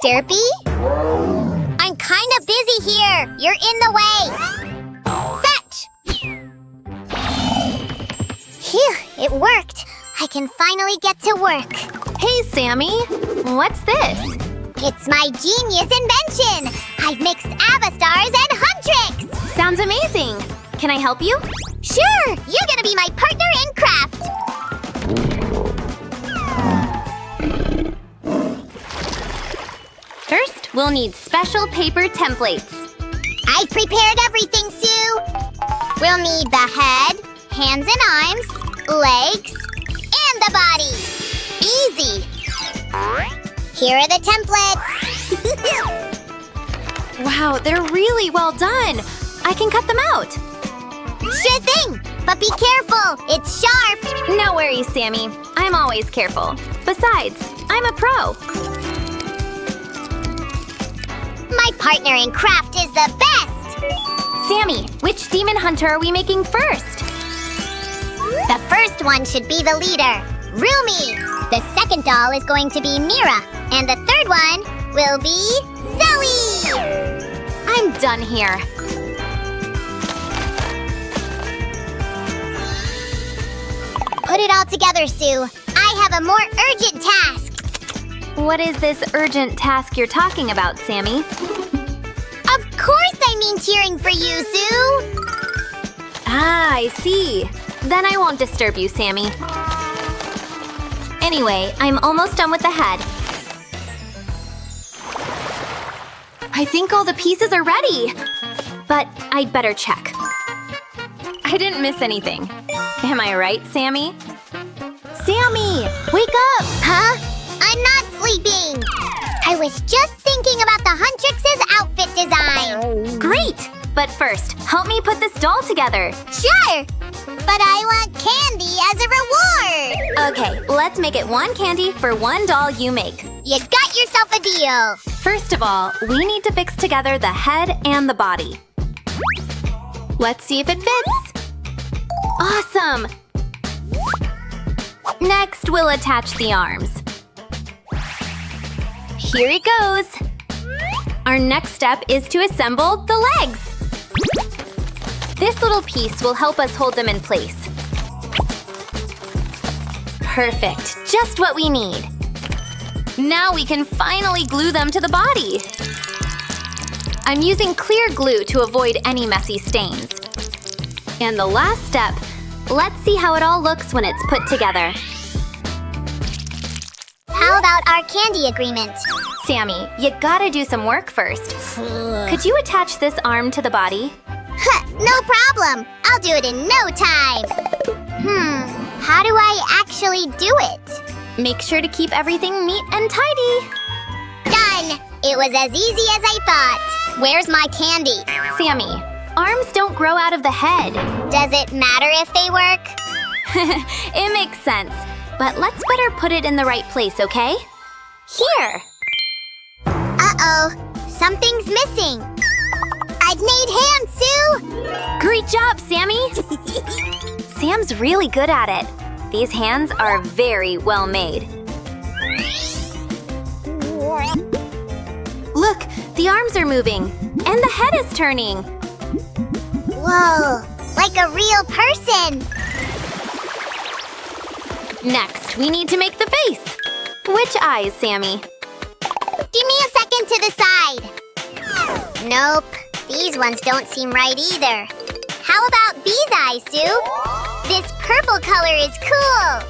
chirpy? I'm kinda busy here. You're in the way. Fetch! Phew, it worked. I can finally get to work. Hey, Sammy. What's this? It's my genius invention! I've mixed Avastars and Huntrix! Sounds amazing. Can I help you? Sure! You're gonna be my partner in craft! First, we'll need special paper templates. I've prepared everything, Sue! We'll need the head, hands and arms, legs, and the body. Easy! Here are the templates! Wow, they're really well done. I can cut them out. Sure thing! But be careful! It's sharp! No worries, Sammy. I'm always careful. Besides, I'm a pro. My partner in craft is the best! Sammy, which demon hunter are we making first? The first one should be the leader, Rumi. The second doll is going to be Mira. And the third one will be Zoey! I'm done here. Put it all together, Sue. I have a more urgent task. What is this urgent task you're talking about, Sammy? Of course I mean cheering for you, Sue! Ah, I see. Then I won't disturb you, Sammy. Anyway, I'm almost done with the head. I think all the pieces are ready. But I'd better check. I didn't miss anything. Am I right, Sammy? Sammy, wake up! Huh? I'm not sleeping! I was just thinking about the Huntrix's outfit design. Great! But first, help me put this doll together. Sure! But I want candy as a reward! Okay, let's make it one candy for one doll you make. You got yourself a deal! First of all, we need to fix together the head and the body. Let's see if it fits. Awesome! Next, we'll attach the arms. Here it goes! Our next step is to assemble the legs. This little piece will help us hold them in place. Perfect, just what we need. Now we can finally glue them to the body. I'm using clear glue to avoid any messy stains. And the last step, let's see how it all looks when it's put together. How about our candy agreement? Sammy, you gotta do some work first. Could you attach this arm to the body? Huh, no problem. I'll do it in no time. How do I actually do it? Make sure to keep everything neat and tidy. Done! It was as easy as I thought. Where's my candy? Sammy, arms don't grow out of the head. Does it matter if they work? It makes sense. But let's better put it in the right place, okay? Here! Uh-oh. Something's missing. I've made hands, Sue! Great job, Sammy! Sam's really good at it. These hands are very well made. Look, the arms are moving, and the head is turning. Whoa, like a real person! Next, we need to make the face. Which eyes, Sammy? Give me a second to the side. Nope, these ones don't seem right either. How about these eyes, Sue? This purple color is cool.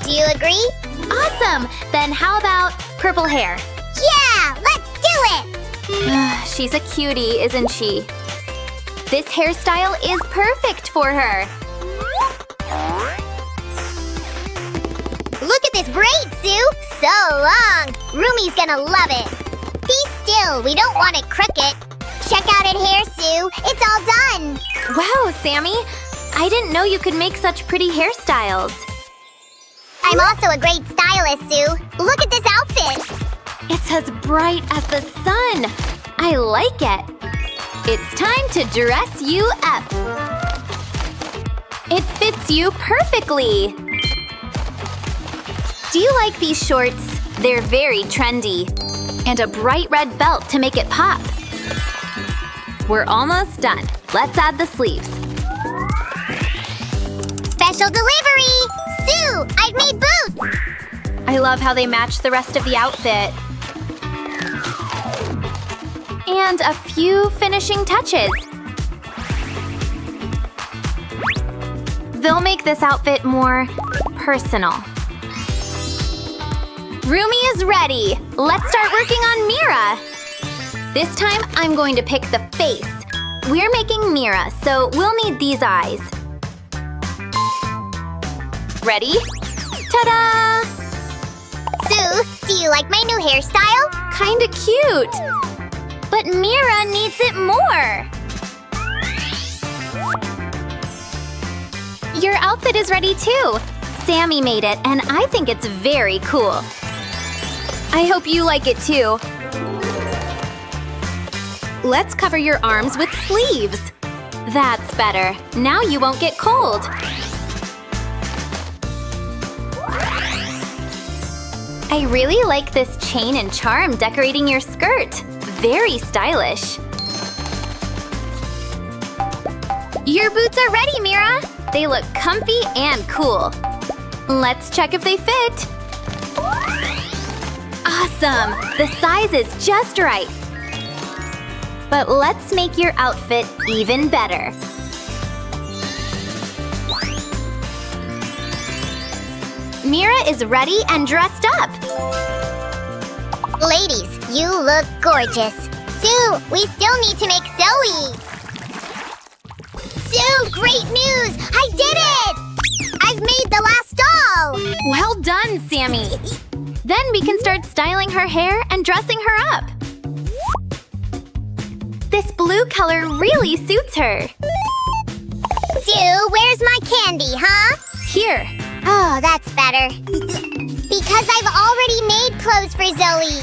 Do you agree? Awesome! Then how about purple hair? Yeah, let's do it! She's a cutie, isn't she? This hairstyle is perfect for her. Look at this braid, Sue! So long! Rumi's gonna love it. Be still, we don't want it crooked. Check out it here, Sue. It's all done. Wow, Sammy! I didn't know you could make such pretty hairstyles. I'm also a great stylist, Sue. Look at this outfit. It's as bright as the sun. I like it. It's time to dress you up. It fits you perfectly. Do you like these shorts? They're very trendy. And a bright red belt to make it pop. We're almost done. Let's add the sleeves. Special delivery! Sue, I've made boots! I love how they match the rest of the outfit. And a few finishing touches. They'll make this outfit more personal. Rumi is ready. Let's start working on Mira. This time, I'm going to pick the face. We're making Mira, so we'll need these eyes. Ready? Ta-da! Sue, do you like my new hairstyle? Kinda cute. But Mira needs it more. Your outfit is ready too. Sammy made it, and I think it's very cool. I hope you like it too. Let's cover your arms with sleeves. That's better. Now you won't get cold. I really like this chain and charm decorating your skirt. Very stylish. Your boots are ready, Mira. They look comfy and cool. Let's check if they fit. Awesome! The size is just right. But let's make your outfit even better. Mira is ready and dressed up. Ladies, you look gorgeous. Sue, we still need to make Zoey. Sue, great news! I did it! I've made the last doll! Well done, Sammy. Then we can start styling her hair and dressing her up. This blue color really suits her. Sue, where's my candy, huh? Here. Oh, that's better. Because I've already made clothes for Zoey.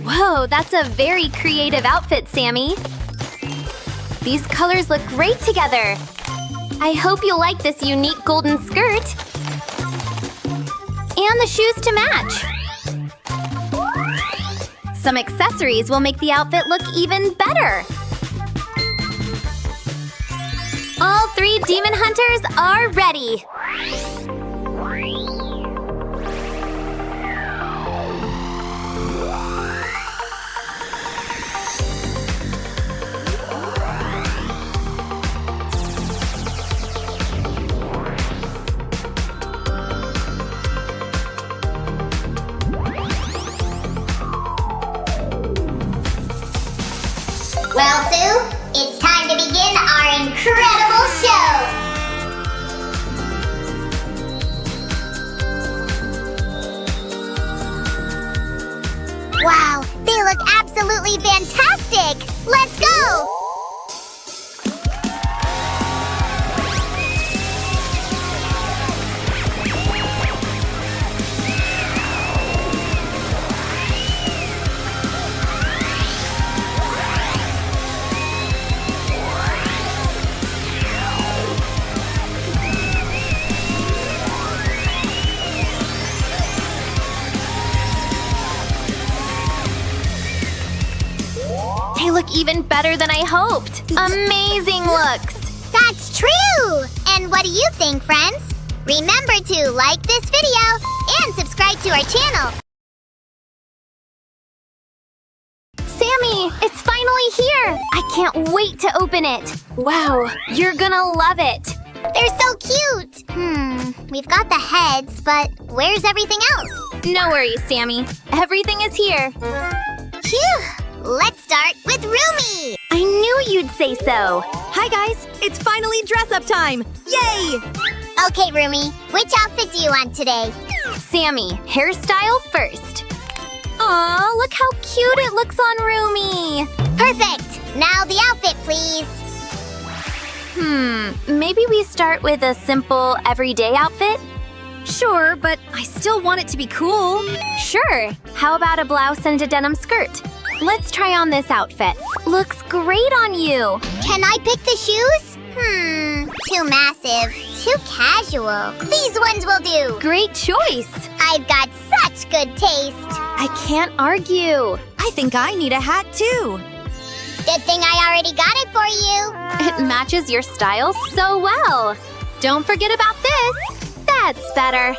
Whoa, that's a very creative outfit, Sammy. These colors look great together. I hope you like this unique golden skirt. And the shoes to match. Some accessories will make the outfit look even better. All 3 demon hunters are ready. Well, Sue, it's time to begin our incredible show! Wow, they look absolutely fantastic! Let's go! They look even better than I hoped. Amazing looks. That's true! And what do you think, friends? Remember to like this video and subscribe to our channel. Sammy, it's finally here. I can't wait to open it. Wow, you're gonna love it. They're so cute! We've got the heads, but where's everything else? No worries, Sammy. Everything is here. Phew! Let's start with Rumi! I knew you'd say so. Hi guys, it's finally dress-up time! Yay! Okay, Rumi, which outfit do you want today? Sammy, hairstyle first. Aw, look how cute it looks on Rumi. Perfect! Now the outfit, please. Maybe we start with a simple everyday outfit? Sure, but I still want it to be cool. Sure. How about a blouse and a denim skirt? Let's try on this outfit. Looks great on you. Can I pick the shoes? Too massive, too casual. These ones will do. Great choice. I've got such good taste. I can't argue. I think I need a hat too. Good thing I already got it for you. It matches your style so well. Don't forget about this. That's better.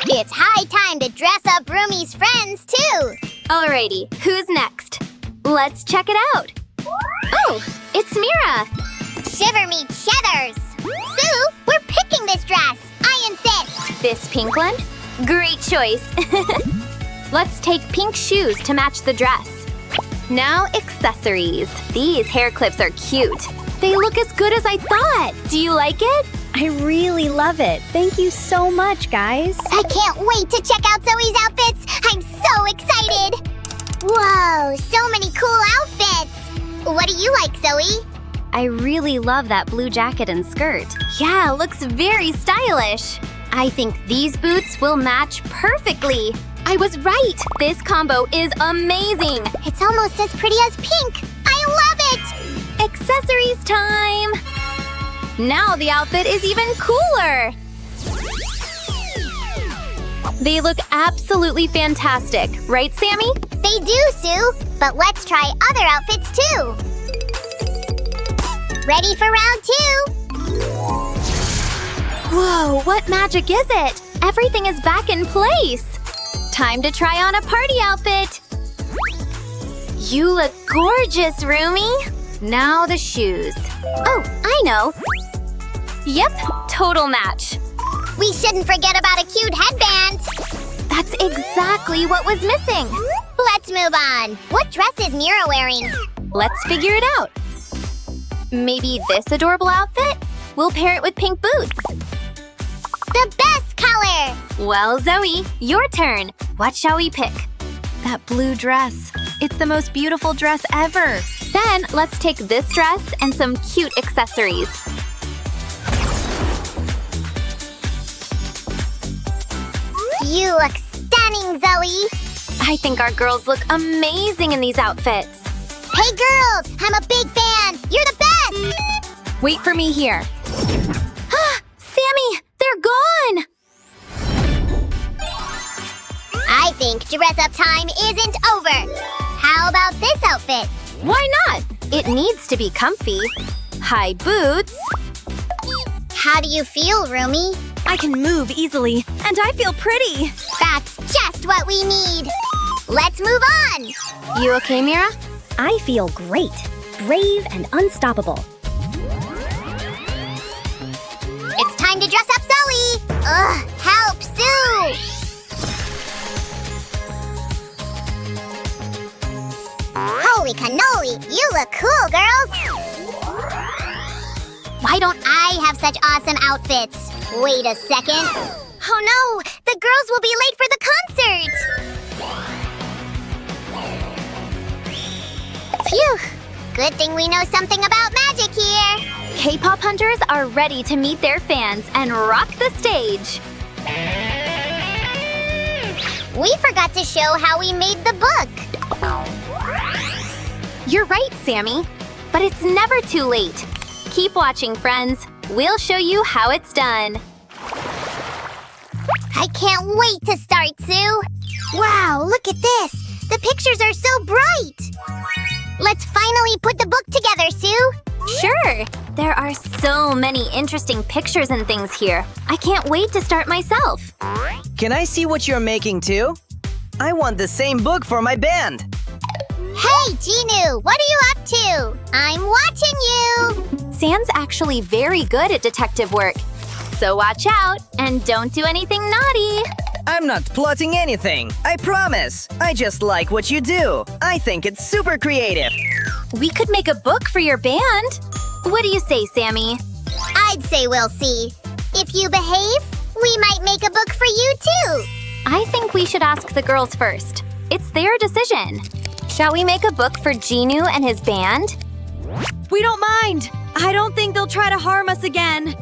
It's high time to dress up Rumi's friends, too. Alrighty, who's next? Let's check it out. Oh, it's Mira. Shiver me cheddars. Sue, we're picking this dress. I insist. This pink one? Great choice. Let's take pink shoes to match the dress. Now accessories. These hair clips are cute. They look as good as I thought. Do you like it? I really love it. Thank you so much, guys. I can't wait to check out Zoey's outfits. I'm so excited. Whoa, so many cool outfits. What do you like, Zoey? I really love that blue jacket and skirt. Yeah, looks very stylish. I think these boots will match perfectly. I was right. This combo is amazing. It's almost as pretty as pink. I love it. Accessories time. Now the outfit is even cooler. They look absolutely fantastic, right, Sammy? They do, Sue. But let's try other outfits, too. Ready for round 2? Whoa, what magic is it? Everything is back in place. Time to try on a party outfit. You look gorgeous, Rumi. Now the shoes. Oh, I know. Yep, total match. We shouldn't forget about a cute headband. That's exactly what was missing. Let's move on. What dress is Mira wearing? Let's figure it out. Maybe this adorable outfit? We'll pair it with pink boots. The best color! Well, Zoey, your turn. What shall we pick? That blue dress. It's the most beautiful dress ever. Then let's take this dress and some cute accessories. You look stunning, Zoey. I think our girls look amazing in these outfits. Hey, girls! I'm a big fan! You're the best! Wait for me here. Sammy, they're gone! I think dress-up time isn't over. How about this outfit? Why not? It needs to be comfy. High boots. How do you feel, Rumi? I can move easily, and I feel pretty. That's just what we need. Let's move on. You okay, Mira? I feel great, brave and unstoppable. It's time to dress up Zoey. Ugh, help, Sue. Holy cannoli, you look cool, girls. Why don't I have such awesome outfits? Wait a second. Oh no, the girls will be late for the concert. Phew, good thing we know something about magic here. K-pop hunters are ready to meet their fans and rock the stage. We forgot to show how we made the book. You're right, Sammy. But it's never too late. Keep watching, friends. We'll show you how it's done. I can't wait to start, Sue. Wow, look at this. The pictures are so bright. Let's finally put the book together, Sue. Sure. There are so many interesting pictures and things here. I can't wait to start myself. Can I see what you're making too? I want the same book for my band. Hey, Ginu, what are you up to? I'm watching you. Sam's actually very good at detective work. So watch out and don't do anything naughty. I'm not plotting anything, I promise. I just like what you do. I think it's super creative. We could make a book for your band. What do you say, Sammy? I'd say we'll see. If you behave, we might make a book for you too. I think we should ask the girls first. It's their decision. Shall we make a book for Ginu and his band? We don't mind. I don't think they'll try to harm us again.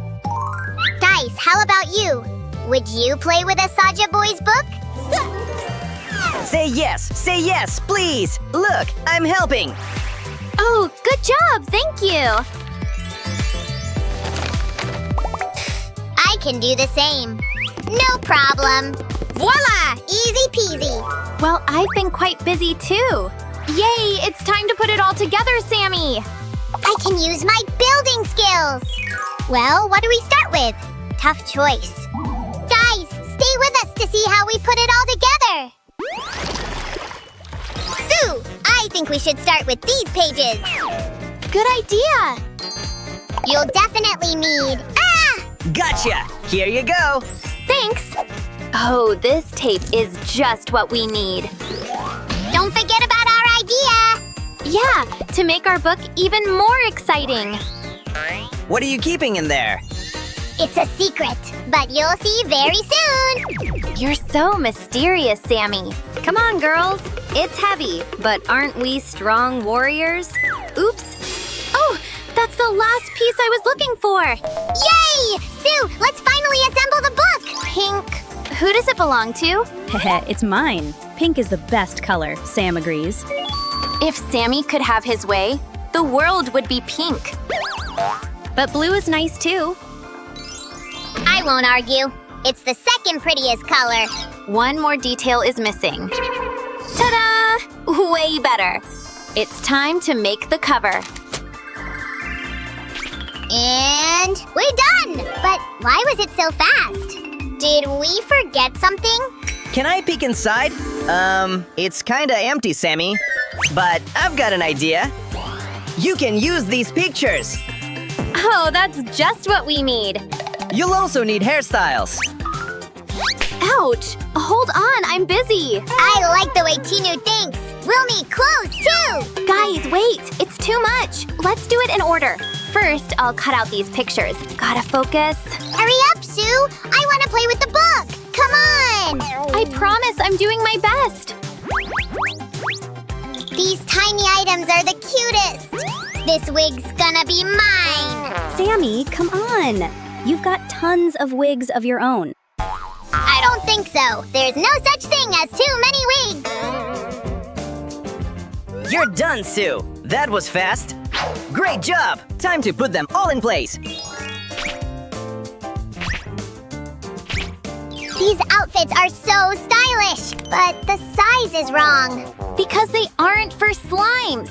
Dice, how about you? Would you play with a Saja Boys book? Say yes, please. Look, I'm helping. Oh, good job, thank you. I can do the same. No problem. Voila! Easy peasy. Well, I've been quite busy too. Yay, it's time to put it all together, Sammy. I can use my building skills. Well, what do we start with? Tough choice. Guys, stay with us to see how we put it all together. Sue, I think we should start with these pages. Good idea. You'll definitely need... Gotcha! Here you go! Thanks. Oh, this tape is just what we need. Don't forget about our idea. Yeah, to make our book even more exciting. What are you keeping in there? It's a secret, but you'll see very soon. You're so mysterious, Sammy. Come on, girls. It's heavy, but aren't we strong warriors? Oops. Oh, that's the last piece I was looking for. Yay! Sue, let's finally assemble the book. Pink. Who does it belong to? It's mine. Pink is the best color, Sam agrees. If Sammy could have his way, the world would be pink. But blue is nice too. I won't argue. It's the second prettiest color. One more detail is missing. Ta-da! Way better. It's time to make the cover. And we're done! But why was it so fast? Did we forget something? Can I peek inside? It's kinda empty, Sammy. But I've got an idea. You can use these pictures. Oh, that's just what we need. You'll also need hairstyles. Ouch! Hold on, I'm busy. I like the way Tinu thinks. We'll need clothes, too! Guys, wait! It's too much. Let's do it in order. First, I'll cut out these pictures. Gotta focus. Hurry up, Sue! I want to play with the book! Come on! I promise I'm doing my best. These tiny items are the cutest! This wig's gonna be mine! Sammy, come on. You've got tons of wigs of your own. I don't think so. There's no such thing as too many wigs! You're done, Sue. That was fast. Great job! Time to put them all in place. These outfits are so stylish, but the size is wrong. Because they aren't for slimes.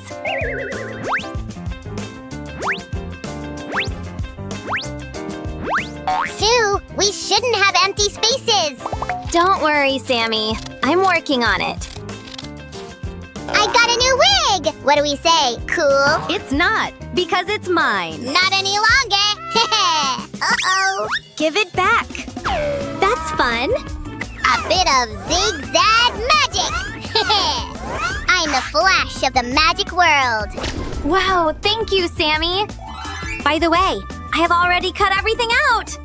Sue, we shouldn't have empty spaces. Don't worry, Sammy. I'm working on it. I got a new wig! What do we say? Cool? It's not, because it's mine. Not any longer! Uh-oh! Give it back. That's fun. A bit of zigzag magic! I'm the Flash of the magic world. Wow, thank you, Sammy. By the way, I have already cut everything out.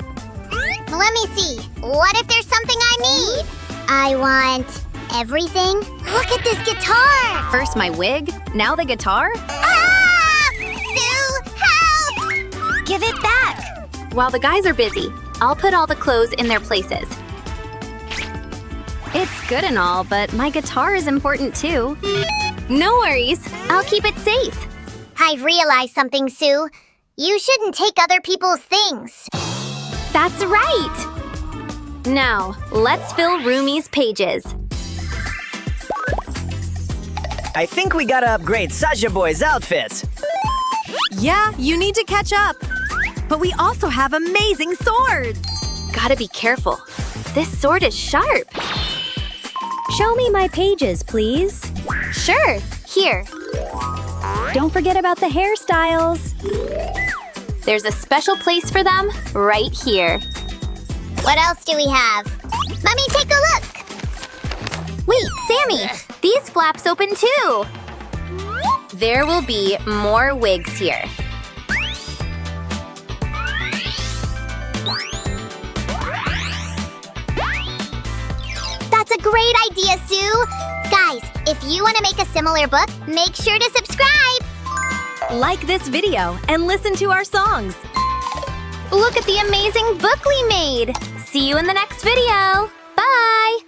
Let me see. What if there's something I need? I want everything. Look at this guitar! First my wig, now the guitar. Ah! Sue, help! Give it back. While the guys are busy, I'll put all the clothes in their places. It's good and all, but my guitar is important too. No worries. I'll keep it safe. I've realized something, Sue. You shouldn't take other people's things. That's right. Now, let's fill Rumi's pages. I think we gotta upgrade Sasha Boy's outfits. Yeah, you need to catch up. But we also have amazing swords. Gotta be careful. This sword is sharp. Show me my pages, please. Sure, here. Don't forget about the hairstyles. There's a special place for them right here. What else do we have? Let me take a look. Wait, Sammy, these flaps open too. There will be more wigs here. That's a great idea, Sue. Guys, if you want to make a similar book, make sure to subscribe. Like this video and listen to our songs. Look at the amazing book we made. See you in the next video. Bye!